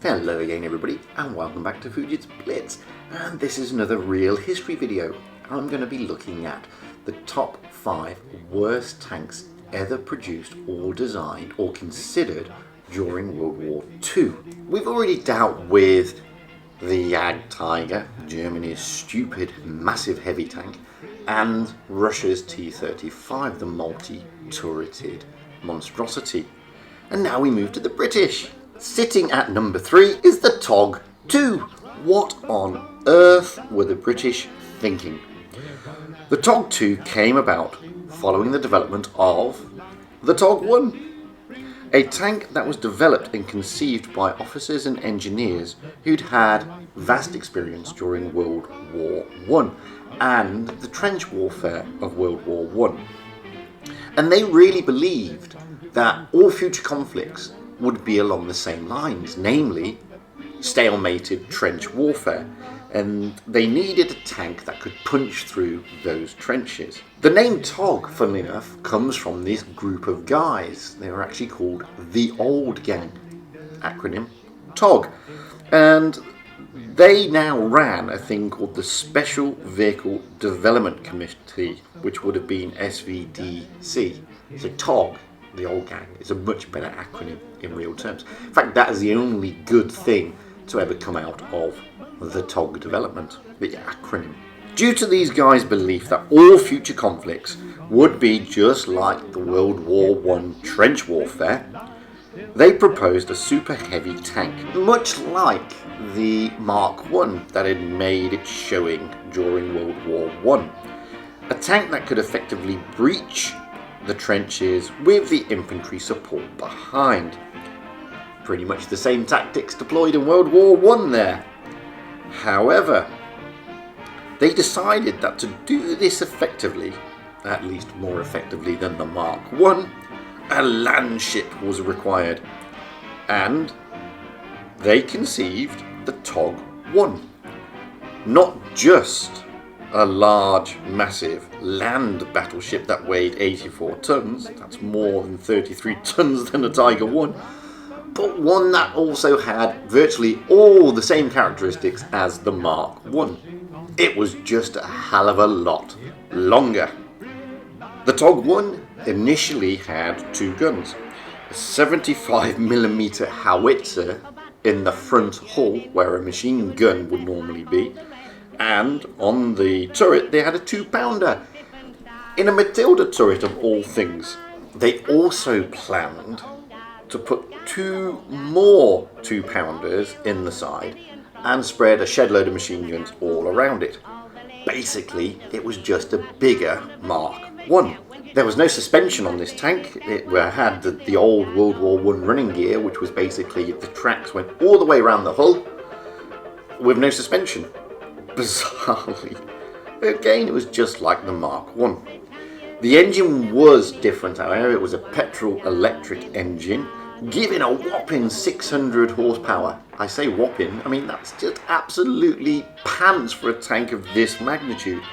Hello again everybody, and welcome back to Fujit's Blitz, and this is another real history video. I'm going to be looking at the top 5 worst tanks ever produced or designed or considered during World War II. We've already dealt with the Jag Tiger, Germany's stupid massive heavy tank, and Russia's T-35, the multi-turreted monstrosity. And now we move to the British. Sitting at number 3 is the TOG-2. What on earth were the British thinking? The TOG-2 came about following the development of the TOG-1, a tank that was developed and conceived by officers and engineers who'd had vast experience during World War I and the trench warfare of World War I. And they really believed that all future conflicts would be along the same lines, namely stalemated trench warfare, and they needed a tank that could punch through those trenches. The name TOG, funnily enough, comes from this group of guys. They were actually called the Old Gang, acronym TOG, and they now ran a thing called the Special Vehicle Development Committee, which would have been SVDC. So TOG, the Old Gang, is a much better acronym in real terms. In fact, that is the only good thing to ever come out of the TOG development, the acronym. Due to these guys' belief that all future conflicts would be just like the World War I trench warfare, they proposed a super heavy tank, much like the Mark I that had made its showing during World War I. A tank that could effectively breach the trenches with the infantry support behind. Pretty much the same tactics deployed in World War I there. However, they decided that to do this effectively, at least more effectively than the Mark I, a land ship was required, and they conceived the TOG-1. Not just a large, massive land battleship that weighed 84 tons, that's more than 33 tons than a Tiger I, but one that also had virtually all the same characteristics as the Mark I. It was just a hell of a lot longer. The TOG-1 initially had 2 guns, a 75mm howitzer in the front hull where a machine gun would normally be, and on the turret they had a 2-pounder. In a Matilda turret of all things, they also planned to put 2 more 2-pounders in the side and spread a shed load of machine guns all around it. Basically, it was just a bigger Mark I. There was no suspension on this tank. It had the old World War I running gear, which was basically the tracks went all the way around the hull with no suspension. Bizarrely. Again, it was just like the Mark I. The engine was different, however. It was a petrol-electric engine, giving a whopping 600 horsepower. I say whopping, I mean that's just absolutely pants for a tank of this magnitude.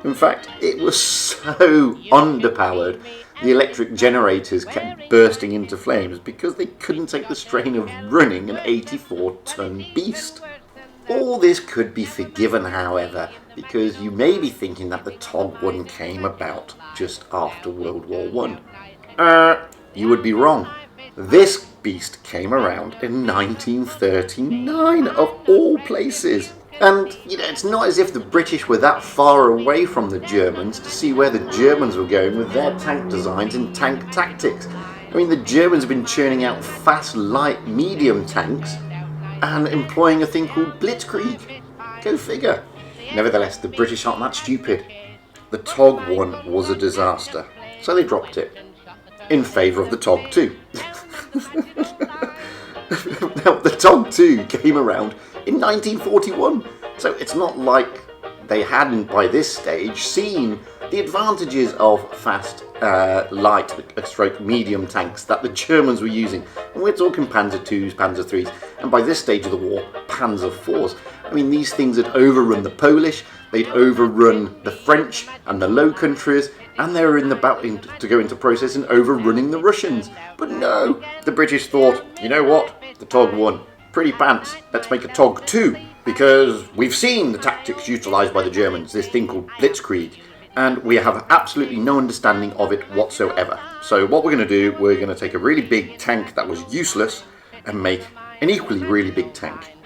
In fact, it was so underpowered, the electric generators kept bursting into flames because they couldn't take the strain of running an 84-ton beast. All this could be forgiven, however, because you may be thinking that the TOG-1 came about just after World War I. You would be wrong. This beast came around in 1939, of all places. And, it's not as if the British were that far away from the Germans to see where the Germans were going with their tank designs and tank tactics. I mean, the Germans have been churning out fast, light, medium tanks and employing a thing called blitzkrieg. Go figure. Nevertheless, the British aren't that stupid. The TOG-1 was a disaster, so they dropped it in favour of the TOG-2. Now, the TOG-2 came around in 1941, so it's not like they hadn't by this stage seen the advantages of fast, light, stroke medium tanks that the Germans were using. And we're talking Panzer IIs, Panzer IIIs, and by this stage of the war, Panzer IVs. I mean, these things had overrun the Polish, they'd overrun the French and the Low Countries, and they were about to go into process in overrunning the Russians. But no, the British thought, you know what, the TOG won. pretty pants, let's make a TOG 2, because we've seen the tactics utilised by the Germans, this thing called Blitzkrieg, and we have absolutely no understanding of it whatsoever. So what we're going to do, we're going to take a really big tank that was useless and make an equally really big tank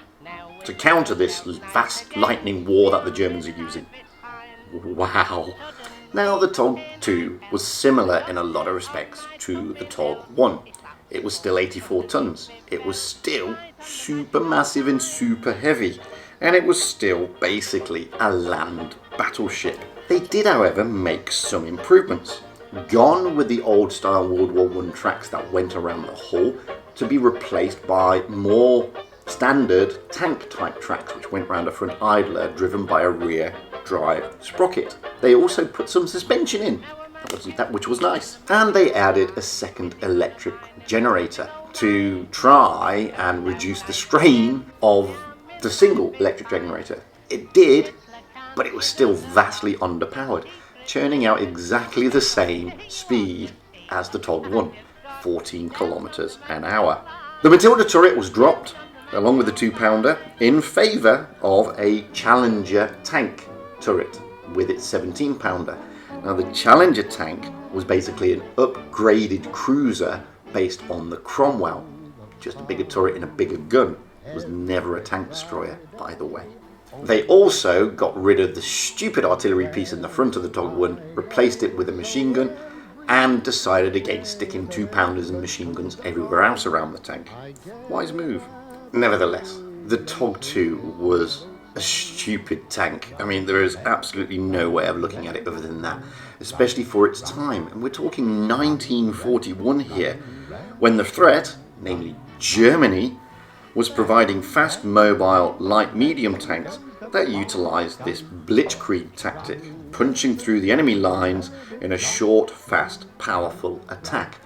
to counter this vast lightning war that the Germans are using. Wow. Now the TOG 2 was similar in a lot of respects to the TOG 1. It was still 84 tons. It was still super massive and super heavy. And it was still basically a land battleship. They did, however, make some improvements. Gone with the old style World War I tracks that went around the hull to be replaced by more standard tank type tracks which went around a front idler driven by a rear drive sprocket. They also put some suspension in, which was nice. And they added a second electric generator to try and reduce the strain of the single electric generator. It did, but it was still vastly underpowered, churning out exactly the same speed as the TOG 1, 14 kilometers an hour. The Matilda turret was dropped, along with the 2-pounder, in favour of a Challenger tank turret with its 17-pounder. Now the Challenger tank was basically an upgraded cruiser based on the Cromwell, just a bigger turret and a bigger gun. It was never a tank destroyer, by the way. They also got rid of the stupid artillery piece in the front of the TOG 1, replaced it with a machine gun, and decided against sticking 2-pounders and machine guns everywhere else around the tank. Wise move. Nevertheless, the TOG 2 was a stupid tank. I mean, there is absolutely no way of looking at it other than that, especially for its time. And we're talking 1941 here, when the threat, namely Germany, was providing fast, mobile, light, medium tanks that utilised this blitzkrieg tactic, punching through the enemy lines in a short, fast, powerful attack.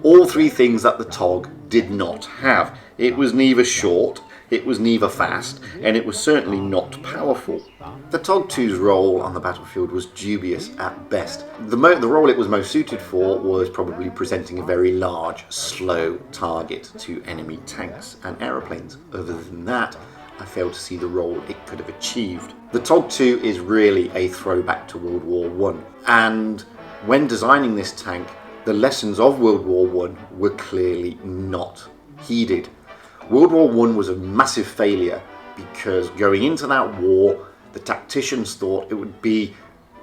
All three things that the TOG did not have. It was neither short, it was neither fast, and it was certainly not powerful. The TOG 2's role on the battlefield was dubious at best. The role it was most suited for was probably presenting a very large, slow target to enemy tanks and aeroplanes. Other than that, I failed to see the role it could have achieved. The TOG 2 is really a throwback to World War I, and when designing this tank, the lessons of World War I were clearly not heeded. World War I was a massive failure because going into that war, the tacticians thought it would be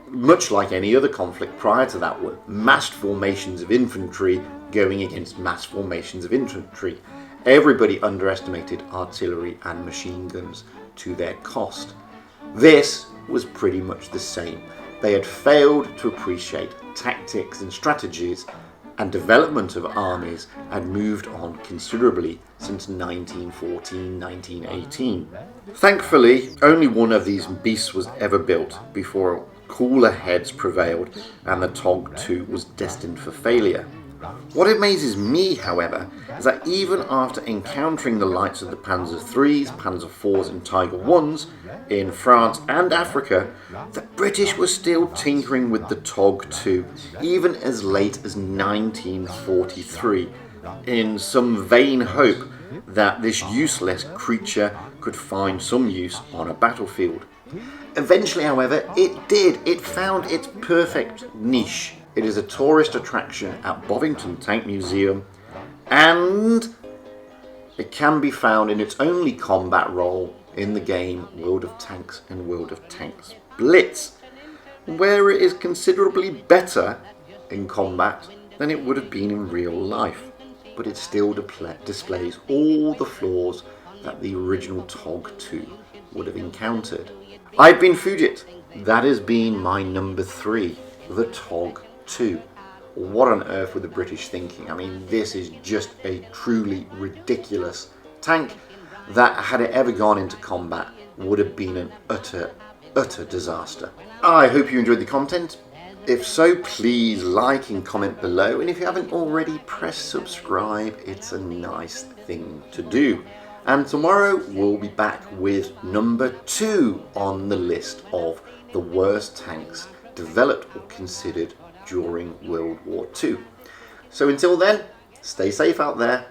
much like any other conflict prior to that one. Massed formations of infantry going against mass formations of infantry. Everybody underestimated artillery and machine guns to their cost. This was pretty much the same. They had failed to appreciate tactics and strategies, and development of armies had moved on considerably since 1914-1918. Thankfully, only one of these beasts was ever built before cooler heads prevailed and the TOG 2 was destined for failure. What amazes me, however, is that even after encountering the likes of the Panzer IIIs, Panzer IVs and Tiger Is in France and Africa, the British were still tinkering with the TOG 2, even as late as 1943, in some vain hope that this useless creature could find some use on a battlefield. Eventually, however, it did. It found its perfect niche. It is a tourist attraction at Bovington Tank Museum, and it can be found in its only combat role in the game World of Tanks and World of Tanks Blitz, where it is considerably better in combat than it would have been in real life, but it still displays all the flaws that the original TOG 2 would have encountered. I've been Fujit. That has been my number 3, the TOG 2. What on earth were the British thinking? I mean, this is just a truly ridiculous tank that, had it ever gone into combat, would have been an utter disaster. I hope you enjoyed the content. If so, please like and comment below, and if you haven't already, press subscribe. It's a nice thing to do. And tomorrow we'll be back with number 2 on the list of the worst tanks developed or considered during World War II. So until then, stay safe out there.